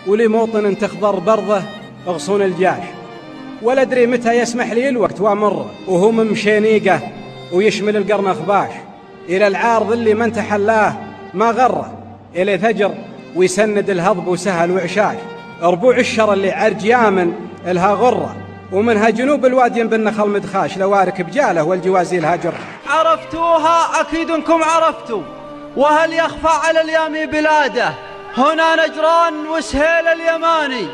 ولموطن تخضر برضه غصون الجاش، ولا أدري متى يسمح لي الوقت وامر وهو ممشينيقه ويشمل القرن أخباش، إلى العارض اللي من تحلاه ما غره، إلى ثجر ويسند الهضب وسهل وعشاش، ربوع الشر اللي عرج يامن الها غره، ومنها جنوب الوادي بالنخل مدخاش، لوارك بجاله والجوازيل هاجر. عرفتوها أكيد انكم عرفتوا، وهل يخفى على اليامي بلاده؟ هنا نجران وسهيل اليماني،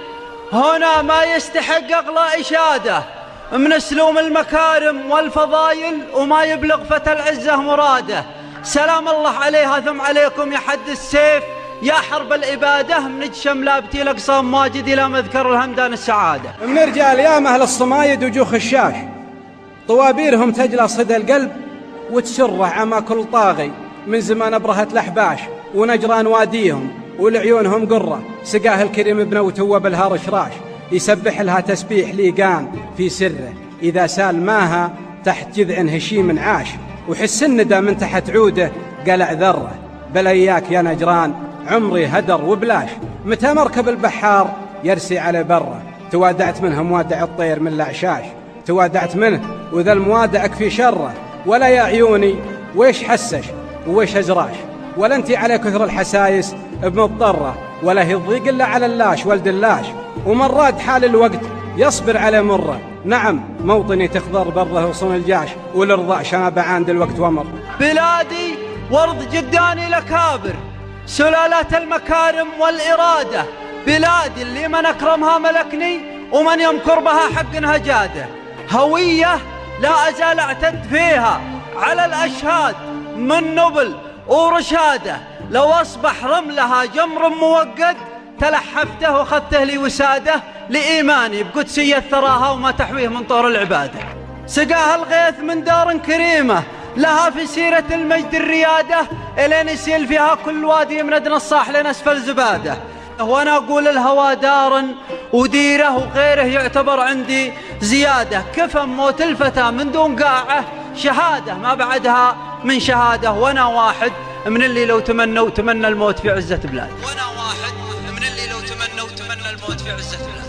هنا ما يستحق أغلى إشادة، من سلوم المكارم والفضايل وما يبلغ فتى العزة مراده. سلام الله عليها ثم عليكم يا حد السيف، يا حرب الإبادة، من شملابتي لقصام ماجد إلى مذكر الهمدان السعادة. من رجال يا مهل الصمايد وجوخ الشاش، طوابيرهم تجلى صدى القلب وتسره عما كل طاغي، من زمان أبرهت الأحباش ونجران واديهم ولعيونهم قرة، سقاه الكريم ابنه وتوب الهار شراش، يسبح لها تسبيح ليقان في سره، إذا سال ماها تحت جذع هشيم عاش، وحس الندى من تحت عوده قلع ذره. بل إياك يا نجران عمري هدر وبلاش، متى مركب البحار يرسي على بره، توادعت منه موادع الطير من الأعشاش، توادعت منه وذا الموادعك في شره، ولا يا عيوني ويش حسش ويش أزراش، ولا انتي على كثر الحسايس بمضطرة، ولا هي الضيق إلا على اللاش ولد اللاش، ومن راد حال الوقت يصبر على مره. نعم موطني تخضر برضه وصون الجاش، والارضاء شاب عند الوقت ومر. بلادي وارض جداني لكابر، سلالات المكارم والإرادة، بلادي اللي من أكرمها ملكني ومن يمكر بها حق هجاده، هوية لا أزال أعتد فيها على الأشهاد من نبل ورشاده، لو أصبح رملها جمر موقد تلحفته وخذته لي وساده، لإيماني بقدسية ثراها وما تحويه من طور العبادة. سقاها الغيث من دار كريمة لها في سيرة المجد الريادة، إلين يسيل فيها كل وادي من أدنى الصاح لين أسفل زبادة. وأنا أقول الهوى دار وديره وغيره يعتبر عندي زيادة، كفى موت الفتى من دون قاعة شهادة ما بعدها من شهادة، وأنا واحد من اللي لو تمنى الموت في عزة بلاد، وأنا واحد من اللي لو تمنى الموت في عزة بلاد.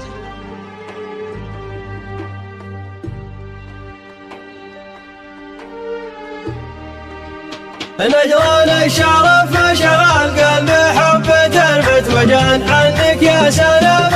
نجران الشرف شغال قلب حب تلفت وجان، عنك يا سلام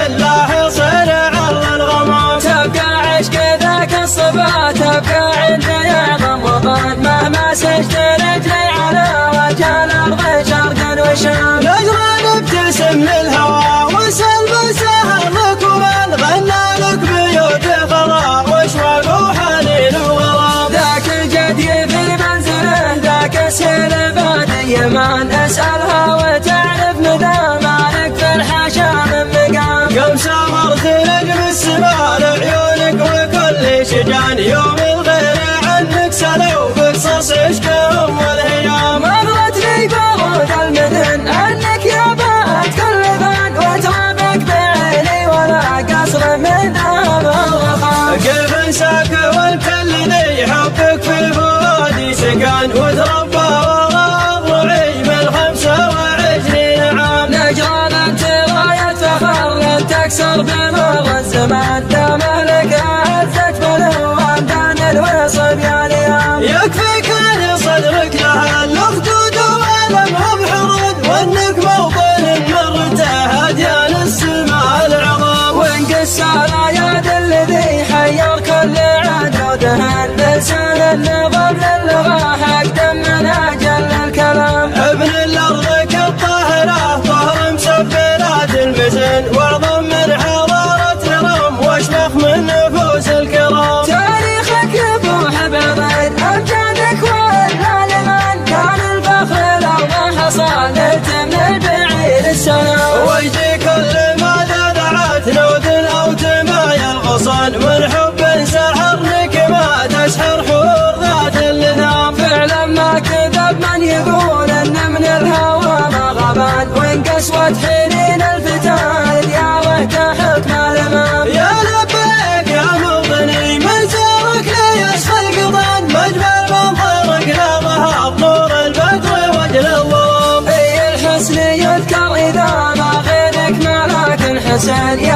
الله صنع الغمام، تبقى عشق ذاك الصبا تبقى عندي يعظم وطن، مهما سجت رجلي على وجه الارض شرقا وشام. نجران ابتسم للهوى وسلم سهر لك، ومن غنى لك بيوت خضراء واشواق وحنين وغرام. ذاك الجدي في منزله ذاك السيل بادي يمان، اسألها وتعرف مدى مالك في الحاشا من مقام. كم سامرت نجم السماء لعيونك وكل شجان، يوم الغير عنك سلوا بقصص عشقهم والهيام. مرت لي بارود المدن عنك يا بات كل بان، وترابك بعيني ولا قصر من ذهب الرخام. كيف انساك والكل ذي حبك في فؤادي سكان، وتربى وراء ضلوعي من 25 عام. نجران انت راية فخر لن تكسر بمر الزمان، دام لك عزت بالهوام دان وصبيان يام. يكفيك ان صدرك لها الاخدود والمها بحرود، وانك موطن مرته هديان السماء العظام. وانقص رايات الذي حير كل عاد ودهان، بلسان النظام للغة حق دم من اجل الكلام. ابن الارض كالطاهرة طهر مسبلات المزن، واعظم من حضارة حسن